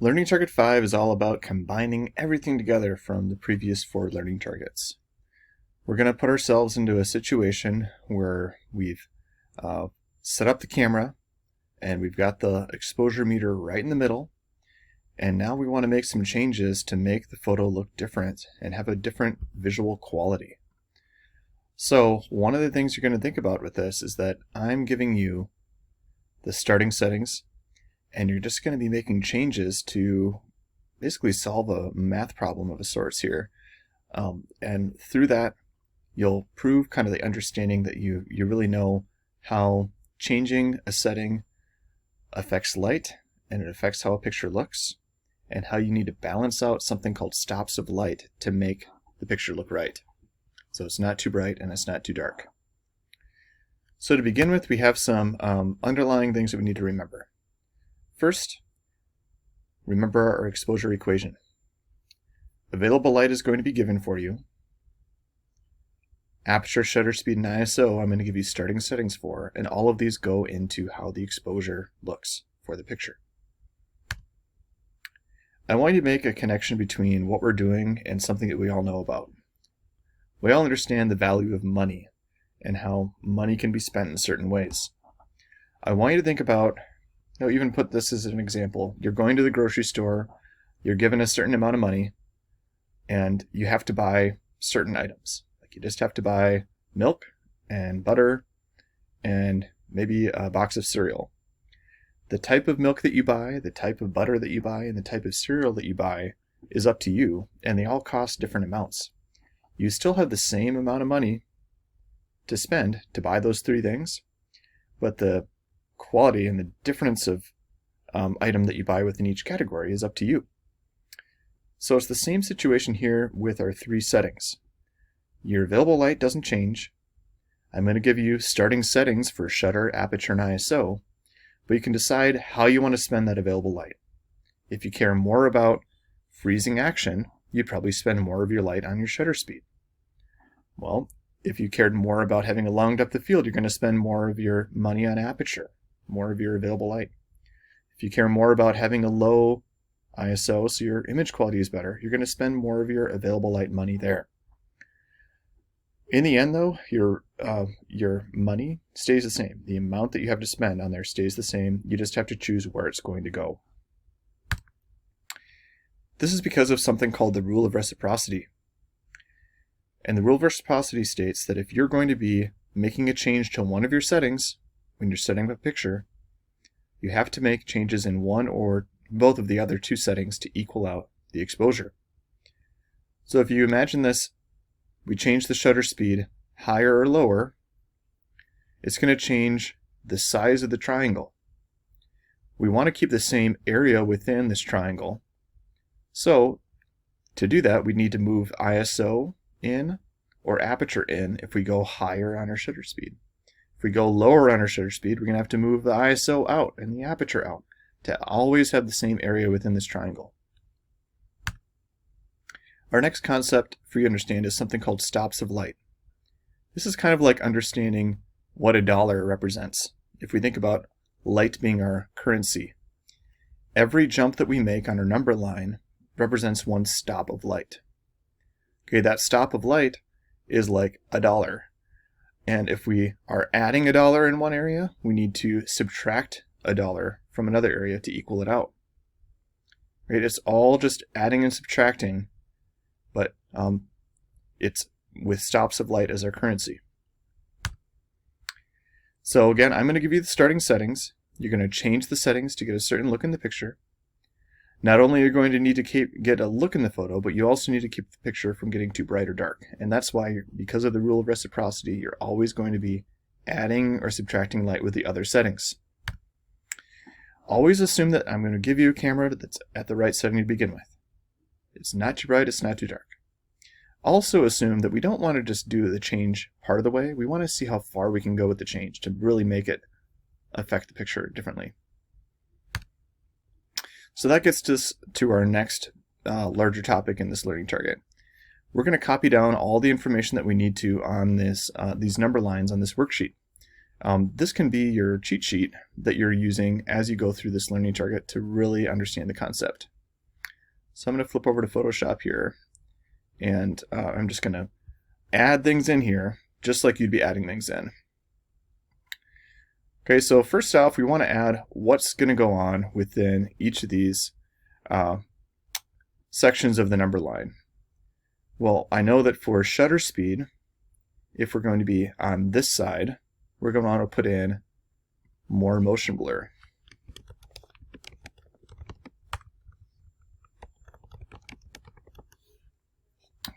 Learning Target 5 is all about combining everything together from the previous 4 learning targets. We're going to put ourselves into a situation where we've set up the camera and we've got the exposure meter right in the middle, and now we want to make some changes to make the photo look different and have a different visual quality. So one of the things you're going to think about with this is that I'm giving you the starting settings, and you're just going to be making changes to basically solve a math problem of a sorts here. And through that, you'll prove kind of the understanding that you really know how changing a setting affects light, and it affects how a picture looks, and how you need to balance out something called stops of light to make the picture look right. So it's not too bright and it's not too dark. So to begin with, we have some underlying things that we need to remember. First, remember our exposure equation. Available light is going to be given for you. Aperture, shutter speed, and ISO I'm going to give you starting settings for, and all of these go into how the exposure looks for the picture. I want you to make a connection between what we're doing and something that we all know about. We all understand the value of money and how money can be spent in certain ways. I want you to think about, even put this as an example. You're going to the grocery store, you're given a certain amount of money, and you have to buy certain items. Like you just have to buy milk and butter and maybe a box of cereal. The type of milk that you buy, the type of butter that you buy, and the type of cereal that you buy is up to you, and they all cost different amounts. You still have the same amount of money to spend to buy those 3 things, but the quality and the difference of item that you buy within each category is up to you. So it's the same situation here with our 3 settings. Your available light doesn't change. I'm going to give you starting settings for shutter, aperture, and ISO, but you can decide how you want to spend that available light. If you care more about freezing action, you'd probably spend more of your light on your shutter speed. Well, if you cared more about having a long depth of field, you're going to spend more of your money on aperture, more of your available light. If you care more about having a low ISO so your image quality is better, you're going to spend more of your available light money there. In the end though, your money stays the same. The amount that you have to spend on there stays the same. You just have to choose where it's going to go. This is because of something called the Rule of Reciprocity. And the Rule of Reciprocity states that if you're going to be making a change to one of your settings when you're setting up a picture, you have to make changes in one or both of the other 2 settings to equal out the exposure. So if you imagine this, we change the shutter speed higher or lower, it's going to change the size of the triangle. We want to keep the same area within this triangle. So to do that, we need to move ISO in or aperture in if we go higher on our shutter speed. If we go lower on our shutter speed, we're going to have to move the ISO out and the aperture out to always have the same area within this triangle. Our next concept for you to understand is something called stops of light. This is kind of like understanding what a dollar represents. If we think about light being our currency, every jump that we make on our number line represents one stop of light. Okay, that stop of light is like $1. And if we are adding $1 in one area, we need to subtract $1 from another area to equal it out. Right? It's all just adding and subtracting, but it's with stops of light as our currency. So again, I'm going to give you the starting settings. You're going to change the settings to get a certain look in the picture. Not only are you going to need to get a look in the photo, but you also need to keep the picture from getting too bright or dark. And that's why, because of the Rule of Reciprocity, you're always going to be adding or subtracting light with the other settings. Always assume that I'm going to give you a camera that's at the right setting to begin with. It's not too bright, it's not too dark. Also assume that we don't want to just do the change part of the way. We want to see how far we can go with the change to really make it affect the picture differently. So that gets us to our next larger topic in this learning target. We're going to copy down all the information that we need to on this these number lines on this worksheet. This can be your cheat sheet that you're using as you go through this learning target to really understand the concept. So I'm going to flip over to Photoshop here, and I'm just going to add things in here just like you'd be adding things in. Okay, so first off, we want to add what's going to go on within each of these sections of the number line. Well, I know that for shutter speed, if we're going to be on this side, we're going to want to put in more motion blur.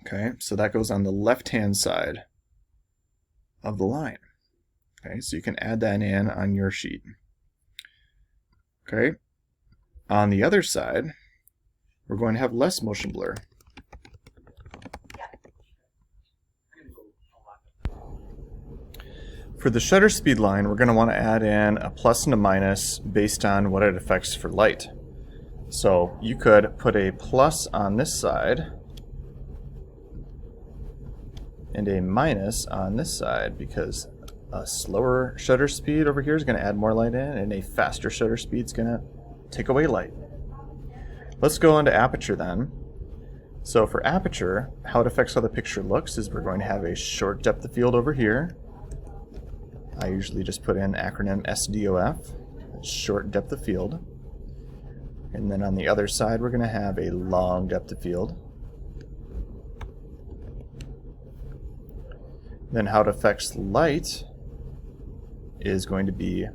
Okay, so that goes on the left-hand side of the line. Okay, so you can add that in on your sheet. Okay, on the other side, we're going to have less motion blur. For the shutter speed line, we're going to want to add in a plus and a minus based on what it affects for light. So you could put a plus on this side and a minus on this side, because a slower shutter speed over here is going to add more light in, and a faster shutter speed is going to take away light. Let's go into Aperture then. So for Aperture, how it affects how the picture looks is we're going to have a short depth of field over here. I usually just put in acronym SDOF, short depth of field. And then on the other side, we're going to have a long depth of field. Then how it affects light is going to be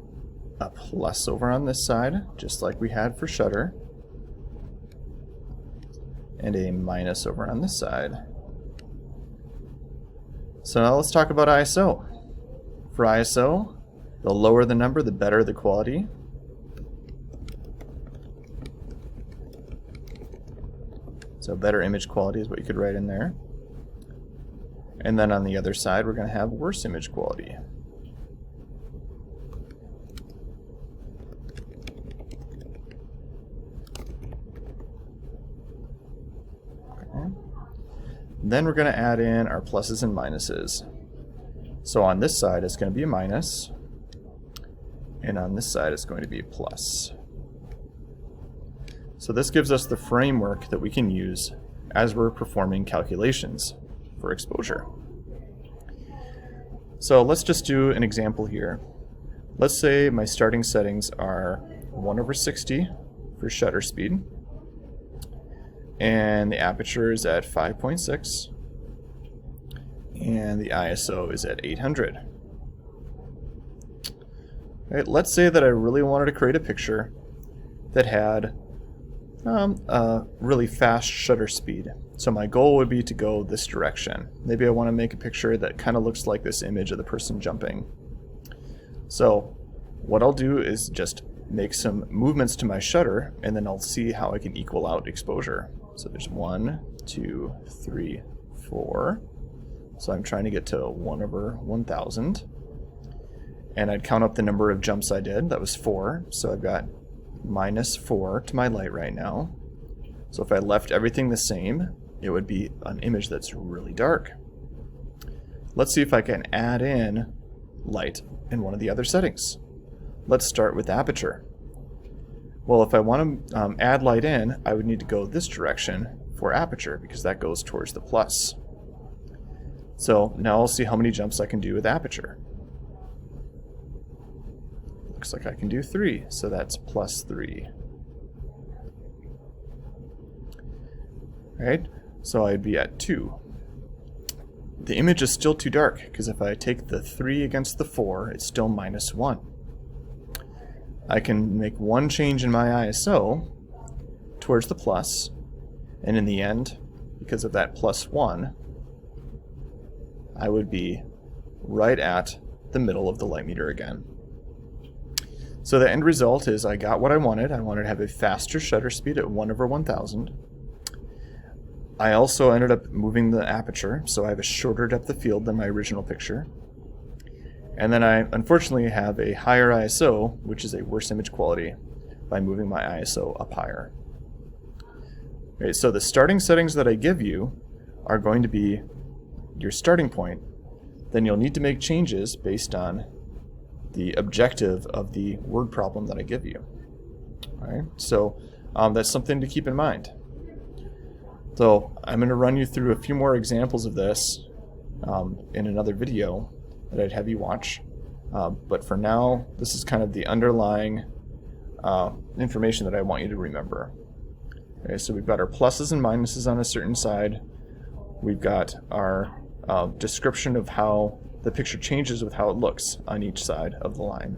a plus over on this side, just like we had for shutter, and a minus over on this side. So now let's talk about ISO. For ISO, the lower the number, the better the quality. So better image quality is what you could write in there. And then on the other side, we're going to have worse image quality. Okay. Then we're going to add in our pluses and minuses. So on this side, it's going to be a minus, and on this side, it's going to be a plus. So this gives us the framework that we can use as we're performing calculations for exposure. So let's just do an example here. Let's say my starting settings are 1/60 for shutter speed, and the aperture is at 5.6, and the ISO is at 800. Right, let's say that I really wanted to create a picture that had a really fast shutter speed. So my goal would be to go this direction. Maybe I want to make a picture that kind of looks like this image of the person jumping. So what I'll do is just make some movements to my shutter, and then I'll see how I can equal out exposure. So there's 1, 2, 3, 4. So I'm trying to get to 1/1000. And I'd count up the number of jumps I did. That was 4. So I've got -4 to my light right now. So if I left everything the same, it would be an image that's really dark. Let's see if I can add in light in one of the other settings. Let's start with Aperture. Well, if I want to add light in, I would need to go this direction for Aperture, because that goes towards the plus. So now I'll see how many jumps I can do with Aperture. Looks like I can do 3, so that's +3. Right? So I'd be at 2. The image is still too dark, because if I take the 3 against the 4, it's still -1. I can make one change in my ISO towards the plus, and in the end, because of that +1, I would be right at the middle of the light meter again. So the end result is I got what I wanted. I wanted to have a faster shutter speed at 1/1000. I also ended up moving the aperture, so I have a shorter depth of field than my original picture. And then I unfortunately have a higher ISO, which is a worse image quality, by moving my ISO up higher. Okay, so the starting settings that I give you are going to be your starting point. Then you'll need to make changes based on the objective of the word problem that I give you. All right, so that's something to keep in mind. So I'm going to run you through a few more examples of this in another video that I'd have you watch. But for now, this is kind of the underlying information that I want you to remember. Okay, so we've got our pluses and minuses on a certain side. We've got our description of how the picture changes with how it looks on each side of the line.